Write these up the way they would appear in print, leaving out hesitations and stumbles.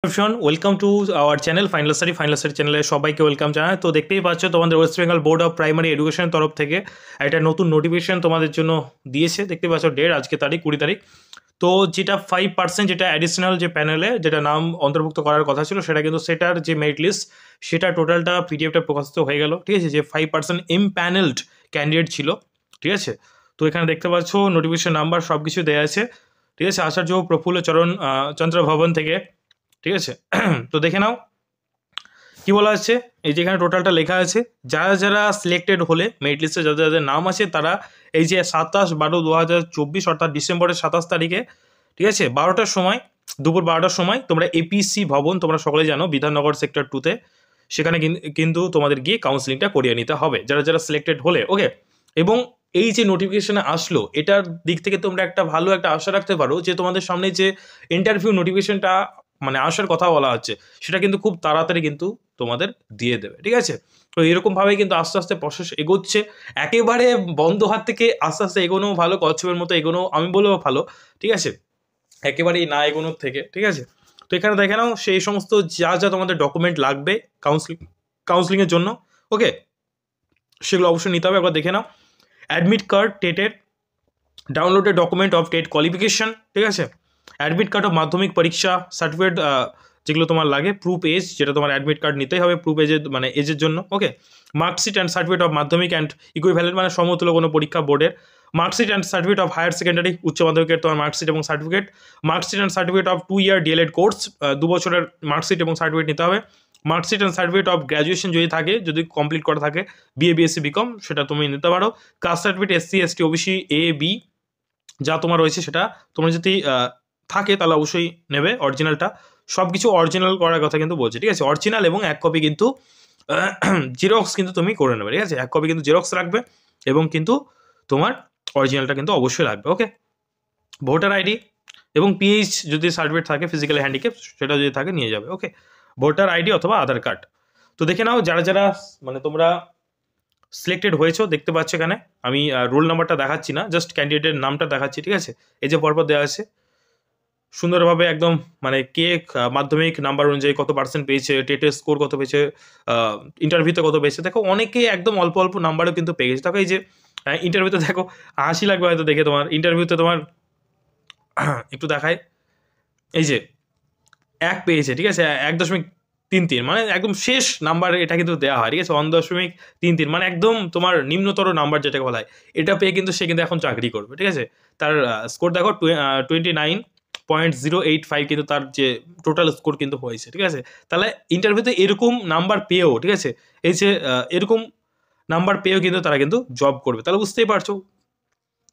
Welcome to our channel final study চ্যানেলে সবাইকে welcome জানাই। তো দেখতেই পাচ্ছ তোমাদের West Bengal board of primary এডুকেশনের তরফ থেকে একটা নতুন নোটিফিকেশন তোমাদের জন্য দিয়েছে। দেখতে পাচ্ছ ডেট আজকে তারিখ 20 তারিখ। তো যেটা 5% যেটা অ্যাডিশনাল যে প্যানেলে যেটা নাম অন্তর্ভুক্ত করার কথা ছিল সেটা কিন্তু সেটার যে মেরিট লিস্ট সেটা টোটালটা পিডিএফটা প্রকাশিত হয়ে গেল। ঠিক আছে, যে 5% এমপ্যানেলড ক্যান্ডিডেট ছিল। ঠিক আছে, তো এখানে দেখতে পাচ্ছ নোটিফিকেশন নাম্বার সব কিছু দেওয়া আছে। ঠিক আছে, আচার্য প্রফুল্ল চন্দ্র ভবন থেকে। ঠিক আছে, তো দেখে নাও কি বলা আছে। এই যেখানে টোটালটা লেখা আছে, যারা যারা সিলেক্টেড হলে মেরিট লিস্টে যাদের যাদের নাম আছে তারা এই যে 27/12/2024 অর্থাৎ ডিসেম্বরের 27 তারিখে, ঠিক আছে, 12টার সময়, দুপুর 12টার সময় তোমরা এপিসি ভবন, তোমরা সকলে জানো বিধাননগর সেক্টর 2-তে, সেখানে কিন্তু তোমাদের গিয়ে কাউন্সিলিংটা করিয়ে নিতে হবে যারা যারা সিলেক্টেড হলে। ওকে, এবং এই যে নোটিফিকেশনে আসলো এটার দিক থেকে তোমরা একটা ভালো একটা আশা রাখতে পারো যে তোমাদের সামনে যে ইন্টারভিউ নোটিফিকেশনটা মানে আসার কথা বলা হচ্ছে সেটা কিন্তু খুব তাড়াতাড়ি কিন্তু তোমাদের দিয়ে দেবে। ঠিক আছে, তো এরকমভাবে কিন্তু আস্তে আস্তে প্রসেস এগোচ্ছে। একেবারে বন্ধ হাত থেকে আস্তে আস্তে এগোনো ভালো, কচ্ছপের মতো এগোনো আমি বলবো ভালো। ঠিক আছে, একেবারেই না এগোনোর থেকে। ঠিক আছে, তো এখানে দেখে নাও সেই সমস্ত যা যা তোমাদের ডকুমেন্ট লাগবে কাউন্সিলিংয়ের জন্য। ওকে, সেগুলো অবশ্যই নিতে হবে। একবার দেখে নাও, অ্যাডমিট কার্ড টেটের, downloaded document of TET qualification. ঠিক আছে, অ্যাডমিট কার্ড অফ মাধ্যমিক পরীক্ষা সার্টিফিকেট যেগুলো তোমার লাগে, প্রুফ এজ, যেটা তোমার অ্যাডমিট কার্ড নিতেই হবে প্রুফ এজের মানে এজের জন্য। Okay, marksheet and certificate of Madhyamik and equivalent মানে সমতুল্য কোনো পরীক্ষা বোর্ডের, marksheet and certificate of higher secondary উচ্চ মাধ্যমিকের তোমার মার্কশিট এবং certificate, marksheet and certificate of 2 year DElEd course, 2 বছরের মার্কশিট এবং সার্টিফিকেট নিতে হবে, marksheet and certificate of graduation যদি থাকে, যদি কমপ্লিট করা থাকে বিএ বিএসসি বিকম, সেটা তুমি নিতে পারো, caste certificate SC ST OBC A B যা তোমার রয়েছে সেটা তোমরা যদি থাকে তাহলে অবশ্যই নেবে অরিজিনালটা। সব কিছু অরিজিনাল করার কথা কিন্তু বলছে। ঠিক আছে, অরিজিনাল এবং এক কপি কিন্তু জেরক্স কিন্তু তুমি করে নেবে। ঠিক আছে, এক কপি কিন্তু জেরক্স রাখবে এবং কিন্তু তোমার অরিজিনালটা কিন্তু অবশ্যই লাগবে। ওকে, ভোটার আইডি এবং পিএইচ যদি সার্টিফিকেট থাকে, ফিজিক্যাল হ্যান্ডিক্যাপ সেটা যদি থাকে নিয়ে যাবে। ওকে, ভোটার আইডি অথবা আধার কার্ড। তো দেখে নাও যারা যারা মানে তোমরা সিলেক্টেড হয়েছো, দেখতে পাচ্ছ এখানে আমি রোল নাম্বারটা দেখাচ্ছি না, জাস্ট ক্যান্ডিডেটের নামটা দেখাচ্ছি। ঠিক আছে, এই যে পরপর দেওয়া আছে সুন্দরভাবে একদম, মানে কে মাধ্যমিক নাম্বার অনুযায়ী কত পার্সেন্ট পেয়েছে, টেটের স্কোর কত পেয়েছে, ইন্টারভিউতে কত পেয়েছে। দেখো অনেকে একদম অল্প অল্প নাম্বারও কিন্তু পেয়ে গেছে। দেখো এই যে ইন্টারভিউতে দেখো, হাসি লাগবে হয়তো দেখে, তোমার ইন্টারভিউতে তোমার একটু দেখায়, এই যে 1 পেয়েছে। ঠিক আছে, 1.33 মানে একদম শেষ নাম্বার এটা কিন্তু দেওয়া হয়। ঠিক আছে, 1.33 মানে একদম তোমার নিম্নতর নাম্বার যেটাকে বলা হয়, এটা পেয়ে কিন্তু সে কিন্তু এখন চাকরি করবে। ঠিক আছে, তার স্কোর দেখো 29.085 কিন্তু তার যে টোটাল স্কোর কিন্তু হয়েছে। ঠিক আছে, তাহলে ইন্টারভিউতে এরকম নাম্বার পেয়েও, ঠিক আছে, এই যে এরকম নাম্বার পেয়েও কিন্তু তারা কিন্তু জব করবে। তাহলে বুঝতেই পারছো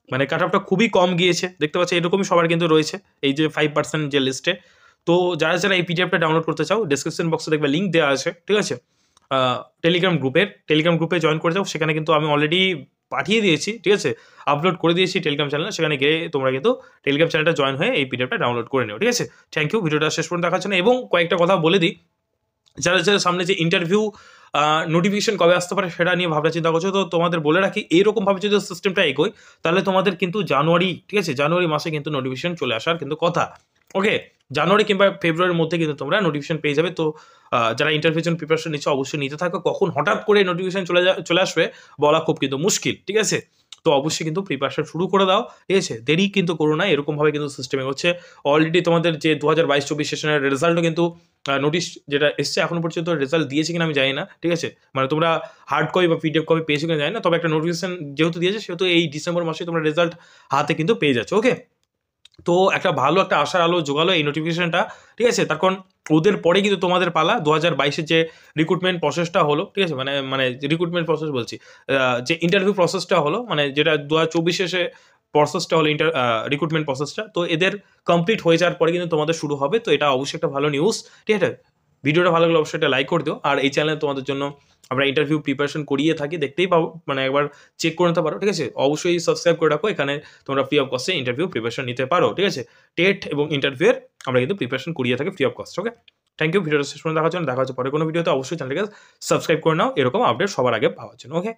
মানে কাট অফটা খুবই কম গিয়েছে। দেখতে পাচ্ছি এরকমই সবার কিন্তু রয়েছে এই যে 5% যে লিস্টে। তো যারা যারা এই পিডিএফটা ডাউনলোড করতে চাও, ডিসক্রিপশন বক্সে দেখবে লিঙ্ক দেওয়া আছে। ঠিক আছে, টেলিগ্রাম গ্রুপে জয়েন করে যাও, সেখানে কিন্তু আমি অলরেডি পাঠিয়ে দিয়েছি। ঠিক আছে, আপলোড করে দিয়েছি টেলিগ্রাম চ্যানেলে, সেখানে গিয়ে তোমরা কিন্তু টেলিগ্রাম চ্যানেলটা জয়েন হয়ে এই পিডিএফটা ডাউনলোড করে নিও। ঠিক আছে, থ্যাংক ইউ ভিডিওটা শেষ পর্যন্ত দেখার জন্য। এবং কয়েকটা কথা বলে দিই, যারা যারা সামনে যে ইন্টারভিউ নোটিফিকেশন কবে আসতে পারে সেটা নিয়ে ভাবনা চিন্তা করছো, তো তোমাদের বলে রাখি এইরকমভাবে যদি সিস্টেমটা এগোয় তাহলে তোমাদের কিন্তু জানুয়ারি, ঠিক আছে, জানুয়ারি মাসে কিন্তু নোটিফিকেশন চলে আসার কিন্তু কথা। ওকে, জানুয়ারি কিংবা ফেব্রুয়ারির মধ্যে কিন্তু তোমরা নোটিফিকেশন পেয়ে যাবে। তো যারা ইন্টারভিউর জন্য প্রিপারেশন নিচ্ছে অবশ্যই নিতে থাকো, কখন হঠাৎ করে নোটিফিকেশন চলে আসবে বলা খুব কিন্তু মুশকিল। ঠিক আছে, তো অবশ্যই কিন্তু প্রিপারেশন শুরু করে দাও। ঠিক আছে, দেরি কিন্তু করো না, এরকমভাবে কিন্তু সিস্টেমে হচ্ছে। অলরেডি তোমাদের যে 2022-24 সেশনের রেজাল্টও কিন্তু নোটিশ যেটা এসছে এখনো পর্যন্ত রেজাল্ট দিয়েছে কিনা আমি জানি না। ঠিক আছে, মানে তোমরা হার্ড কপি বা পিডিএফ কপি পেয়েছো কিনা জানি না, তবে একটা নোটিফিকেশন যেহেতু দিয়েছে সেহেতু এই ডিসেম্বর মাসে তোমরা রেজাল্ট হাতে কিন্তু পেয়ে যাচ্ছ। ওকে, তো একটা ভালো একটা আশার আলো জোগালো এই নোটিফিকেশনটা। ঠিক আছে, তার কারণ ওদের পরে কিন্তু তোমাদের পালা 2022-এর যে রিক্রুটমেন্ট প্রসেসটা হলো। ঠিক আছে, মানে মানে রিক্রুটমেন্ট প্রসেস বলছি, যে ইন্টারভিউ প্রসেসটা হলো, মানে যেটা 2024-এ প্রসেসটা হলো রিক্রুটমেন্ট প্রসেসটা, তো এদের কমপ্লিট হয়ে যাওয়ার পরে কিন্তু তোমাদের শুরু হবে। তো এটা অবশ্যই একটা ভালো নিউজ। ঠিক আছে, ভিডিওটা ভালো লাগলে অবশ্যই একটা লাইক করে দিও। আর এই চ্যানেলে তোমাদের জন্য আমরা ইন্টারভিউ প্রিপারেশন করিয়ে থাকি, দেখতেই পাবো, মানে একবার চেক করে নিতে পারো। ঠিক আছে, অবশ্যই সাবস্ক্রাইব করে রাখো, এখানে তোমরা ফ্রি অফ কস্টে ইন্টারভিউ প্রিপারেশন নিতে পারো। ঠিক আছে, টেট এবং ইন্টারভিউয়ের আমরা কিন্তু প্রিপারেশন করিয়ে থাকি free of cost. Okay, thank you ভিডিওটা শেষ পর্যন্ত দেখার জন্য। দেখা হচ্ছে পরে কোনো ভিডিওতে, অবশ্যই চ্যানেলকে সাবস্ক্রাইব করে নাও এরকম আপডেট সবার আগে পাওয়ার জন্য। ওকে।